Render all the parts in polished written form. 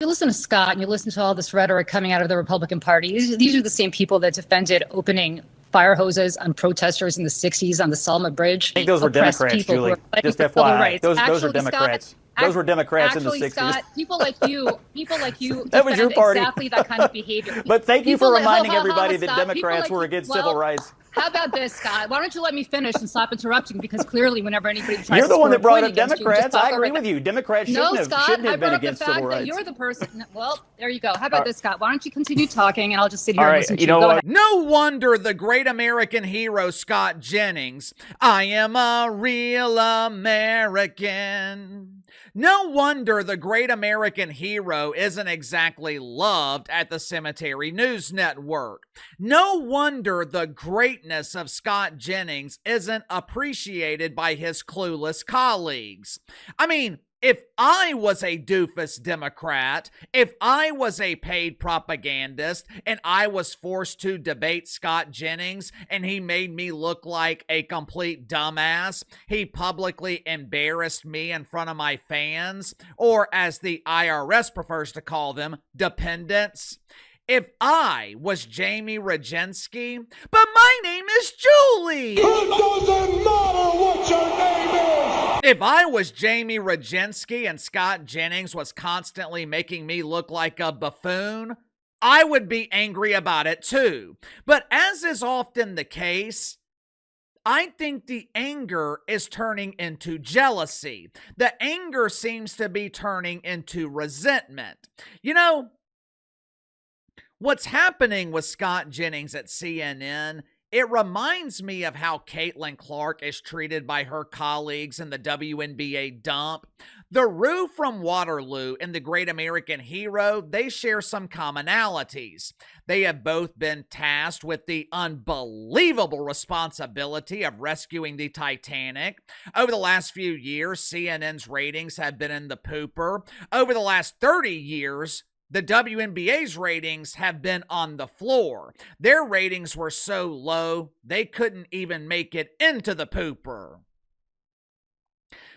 You listen to Scott and you listen to all this rhetoric coming out of the Republican Party. These are the same people that defended opening fire hoses on protesters in the 60s on the Selma Bridge. I think those were Oppressed Democrats, people who Julie. are fighting Just for civil FYI. rights. Those are Actually, Democrats. Scott, Those were Democrats in the actually, 60s. Scott, people like you That was your defend party. exactly that kind of behavior. But thank you for reminding everybody that Scott, Democrats were against civil rights. How about this, Scott? Why don't you let me finish and stop interrupting? Because clearly, whenever anybody tries You're to the one that brought up Democrats, I agree with you. Democrats shouldn't have been against civil rights. You're the person. Well, there you go. How about this, Scott? Why don't you continue talking, and I'll just sit here All and right, listen to you you. know Go what? ahead. No wonder the great American hero Scott Jennings, I am a real American. No wonder the great American hero isn't exactly loved at the Cemetery News Network. No wonder the greatness of Scott Jennings isn't appreciated by his clueless colleagues. I mean, if I was a doofus Democrat, if I was a paid propagandist, and I was forced to debate Scott Jennings, and he made me look like a complete dumbass, he publicly embarrassed me in front of my fans, or as the IRS prefers to call them, dependents. If I was Julie Roginsky, but my name is Julie. It doesn't matter what your name is. If I was Julie Roginsky and Scott Jennings was constantly making me look like a buffoon, I would be angry about it too. But as is often the case, I think the anger is turning into jealousy. The anger seems to be turning into resentment. You know, what's happening with Scott Jennings at CNN, it reminds me of how Caitlin Clark is treated by her colleagues in the WNBA dump. The Rue from Waterloo and the Great American Hero, they share some commonalities. They have both been tasked with the unbelievable responsibility of rescuing the Titanic. Over the last few years, CNN's ratings have been in the pooper. Over the last 30 years, the WNBA's ratings have been on the floor. Their ratings were so low, they couldn't even make it into the pooper.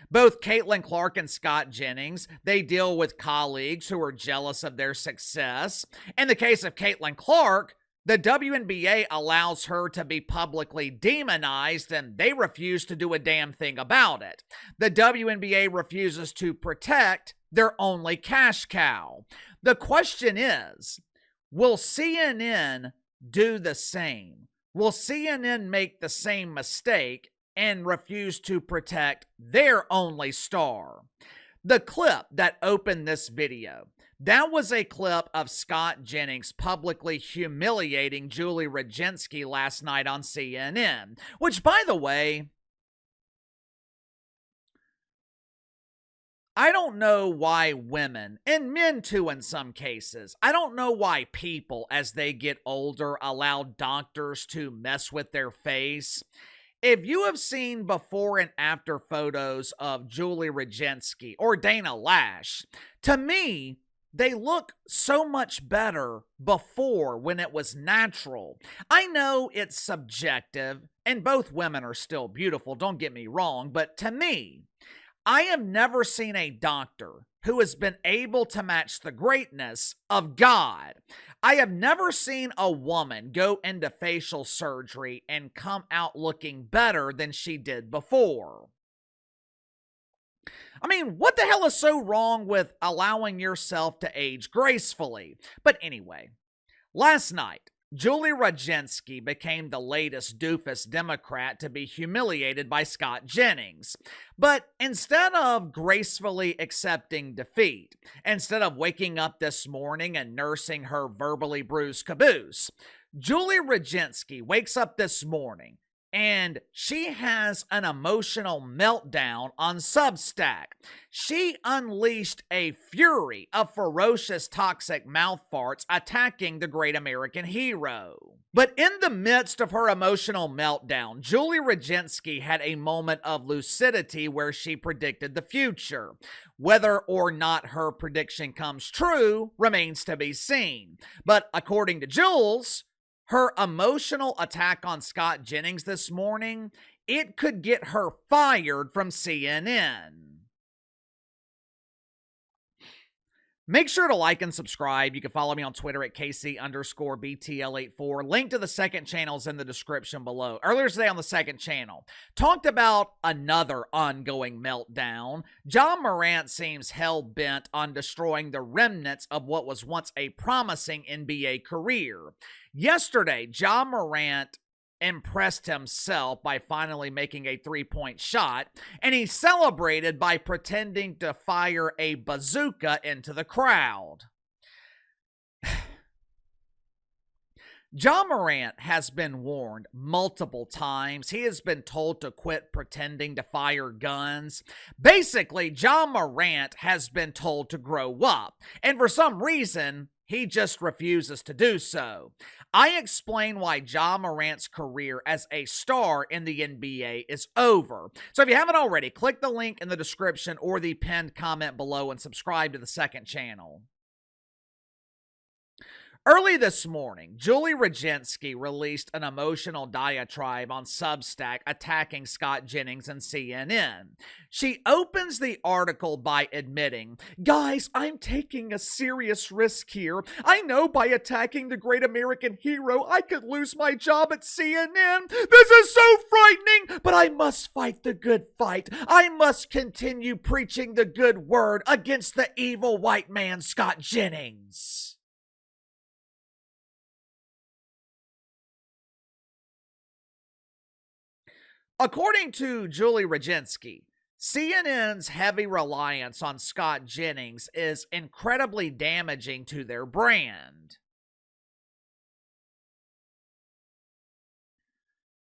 Both Caitlin Clark and Scott Jennings, they deal with colleagues who are jealous of their success. In the case of Caitlin Clark, the WNBA allows her to be publicly demonized, and they refuse to do a damn thing about it. The WNBA refuses to protect their only cash cow. The question is, will CNN do the same? Will CNN make the same mistake and refuse to protect their only star? The clip that opened this video, that was a clip of Scott Jennings publicly humiliating Julie Roginsky last night on CNN, which, by the way, I don't know why women, and men too in some cases, I don't know why people, as they get older, allow doctors to mess with their face. If you have seen before and after photos of Julie Roginsky or Dana Lash, to me, they look so much better before when it was natural. I know it's subjective, and both women are still beautiful, don't get me wrong, but to me, I have never seen a doctor who has been able to match the greatness of God. I have never seen a woman go into facial surgery and come out looking better than she did before. I mean, what the hell is so wrong with allowing yourself to age gracefully? But anyway, last night, Julie Roginsky became the latest doofus Democrat to be humiliated by Scott Jennings. But instead of gracefully accepting defeat, instead of waking up this morning and nursing her verbally bruised caboose, Julie Roginsky wakes up this morning and she has an emotional meltdown on Substack. She unleashed a fury of ferocious toxic mouth farts attacking the great American hero. But in the midst of her emotional meltdown, Julie Roginsky had a moment of lucidity where she predicted the future. Whether or not her prediction comes true remains to be seen. But according to Jules, her emotional attack on Scott Jennings this morning, it could get her fired from CNN. Make sure to like and subscribe. You can follow me on Twitter at KC_BTL84. Link to the second channel is in the description below. Earlier today on the second channel, talked about another ongoing meltdown. Ja Morant seems hell-bent on destroying the remnants of what was once a promising NBA career. Yesterday, Ja Morant impressed himself by finally making a three-point shot, and he celebrated by pretending to fire a bazooka into the crowd. Ja Morant has been warned multiple times. He has been told to quit pretending to fire guns. Basically, Ja Morant has been told to grow up, and for some reason, he just refuses to do so. I explain why Ja Morant's career as a star in the NBA is over. So if you haven't already, click the link in the description or the pinned comment below and subscribe to the second channel. Early this morning, Julie Roginsky released an emotional diatribe on Substack attacking Scott Jennings and CNN. She opens the article by admitting, "Guys, I'm taking a serious risk here. I know by attacking the great American hero, I could lose my job at CNN. This is so frightening, but I must fight the good fight. I must continue preaching the good word against the evil white man, Scott Jennings." According to Julie Roginsky, CNN's heavy reliance on Scott Jennings is incredibly damaging to their brand.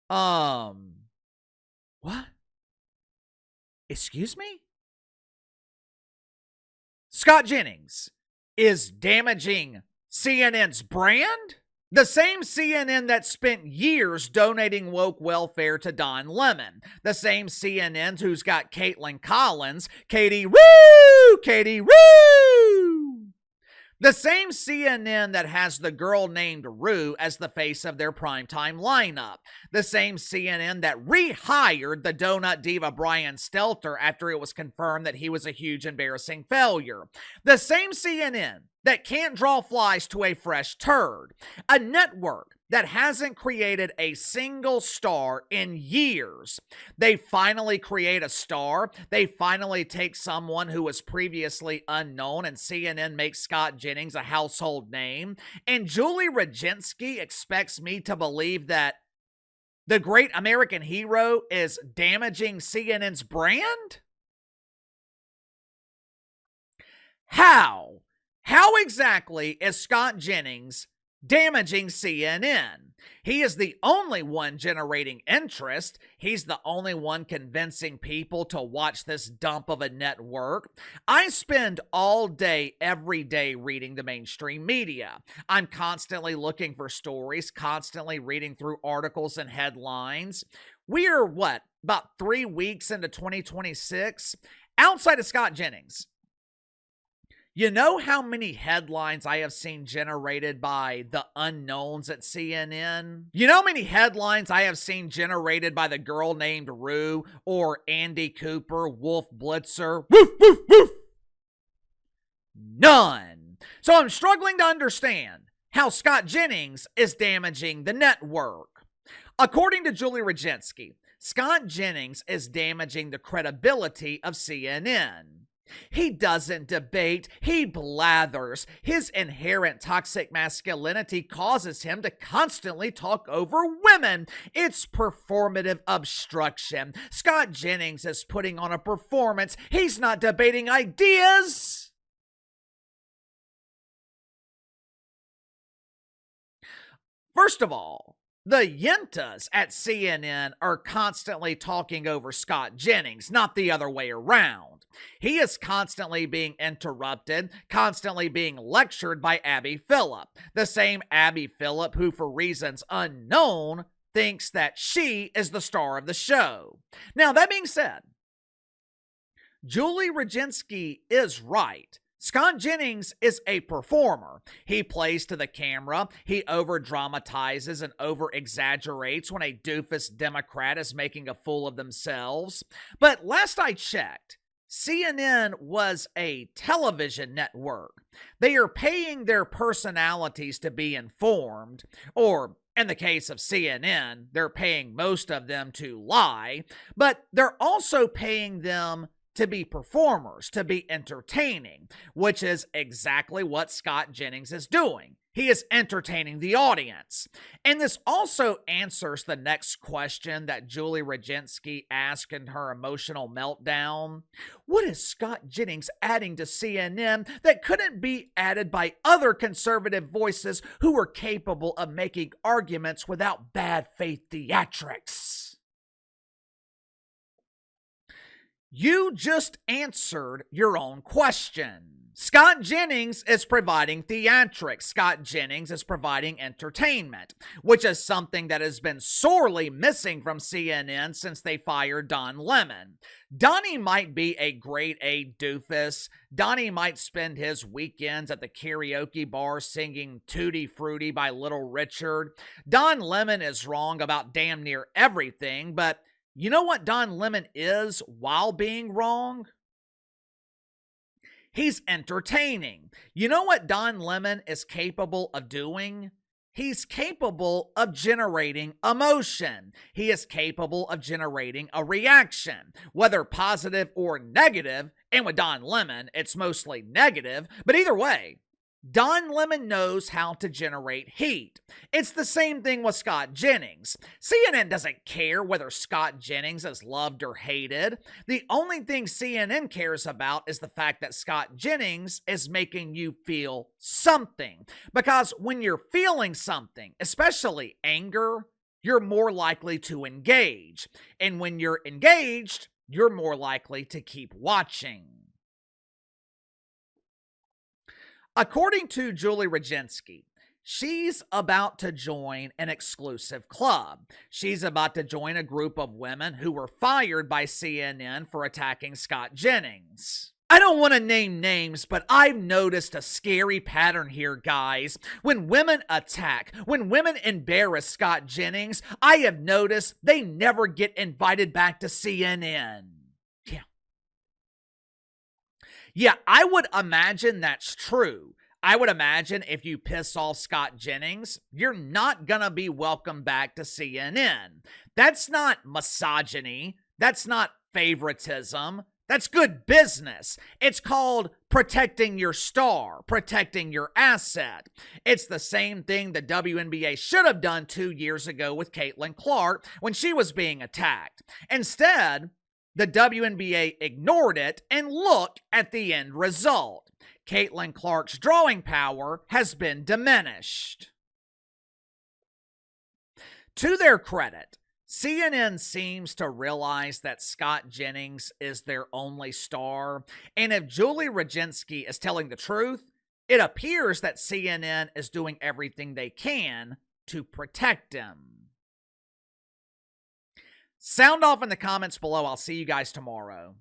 What? Excuse me? Scott Jennings is damaging CNN's brand? The same CNN that spent years donating woke welfare to Don Lemon. The same CNN who's got Caitlin Collins, Katie Woo! Katie Woo! The same CNN that has the girl named Rue as the face of their primetime lineup. The same CNN that rehired the donut diva Brian Stelter after it was confirmed that he was a huge embarrassing failure. The same CNN that can't draw flies to a fresh turd. A network that hasn't created a single star in years. They finally create a star. They finally take someone who was previously unknown, and CNN makes Scott Jennings a household name. And Julie Roginsky expects me to believe that the great American hero is damaging CNN's brand? How? How exactly is Scott Jennings damaging CNN? He is the only one generating interest. He's the only one convincing people to watch this dump of a network. I spend all day, every day reading the mainstream media. I'm constantly looking for stories, constantly reading through articles and headlines. We're, about 3 weeks into 2026? Outside of Scott Jennings, you know how many headlines I have seen generated by the unknowns at CNN? You know how many headlines I have seen generated by the girl named Rue or Andy Cooper, Wolf Blitzer? Woof, woof, woof. None. So I'm struggling to understand how Scott Jennings is damaging the network. According to Julie Roginsky, Scott Jennings is damaging the credibility of CNN. He doesn't debate, he blathers. His inherent toxic masculinity causes him to constantly talk over women. It's performative obstruction. Scott Jennings is putting on a performance. He's not debating ideas. First of all, the Yentas at CNN are constantly talking over Scott Jennings, not the other way around. He is constantly being interrupted, constantly being lectured by Abby Phillip. The same Abby Phillip who, for reasons unknown, thinks that she is the star of the show. Now, that being said, Julie Roginsky is right. Scott Jennings is a performer. He plays to the camera. He over-dramatizes and over-exaggerates when a doofus Democrat is making a fool of themselves. But last I checked, CNN was a television network. They are paying their personalities to be informed, or in the case of CNN, they're paying most of them to lie, but they're also paying them to be performers, to be entertaining, which is exactly what Scott Jennings is doing. He is entertaining the audience. And this also answers the next question that Julie Roginsky asked in her emotional meltdown. What is Scott Jennings adding to CNN that couldn't be added by other conservative voices who are capable of making arguments without bad faith theatrics? You just answered your own question. Scott Jennings is providing theatrics. Scott Jennings is providing entertainment, which is something that has been sorely missing from CNN since they fired Don Lemon. Donnie might be a grade A doofus. Donnie might spend his weekends at the karaoke bar singing Tutti Frutti by Little Richard. Don Lemon is wrong about damn near everything, but you know what Don Lemon is while being wrong? He's entertaining. You know what Don Lemon is capable of doing? He's capable of generating emotion. He is capable of generating a reaction, whether positive or negative. And with Don Lemon, it's mostly negative. But either way, Don Lemon knows how to generate heat. It's the same thing with Scott Jennings. CNN doesn't care whether Scott Jennings is loved or hated. The only thing CNN cares about is the fact that Scott Jennings is making you feel something. Because when you're feeling something, especially anger, you're more likely to engage. And when you're engaged, you're more likely to keep watching. According to Julie Roginsky, she's about to join an exclusive club. She's about to join a group of women who were fired by CNN for attacking Scott Jennings. I don't want to name names, but I've noticed a scary pattern here, guys. When women attack, when women embarrass Scott Jennings, I have noticed they never get invited back to CNN. Yeah, I would imagine that's true. I would imagine if you piss off Scott Jennings, you're not gonna be welcomed back to CNN. That's not misogyny. That's not favoritism. That's good business. It's called protecting your star, protecting your asset. It's the same thing the WNBA should have done 2 years ago with Caitlin Clark when she was being attacked. Instead, the WNBA ignored it, and look at the end result. Caitlin Clark's drawing power has been diminished. To their credit, CNN seems to realize that Scott Jennings is their only star, and if Julie Roginsky is telling the truth, it appears that CNN is doing everything they can to protect him. Sound off in the comments below. I'll see you guys tomorrow.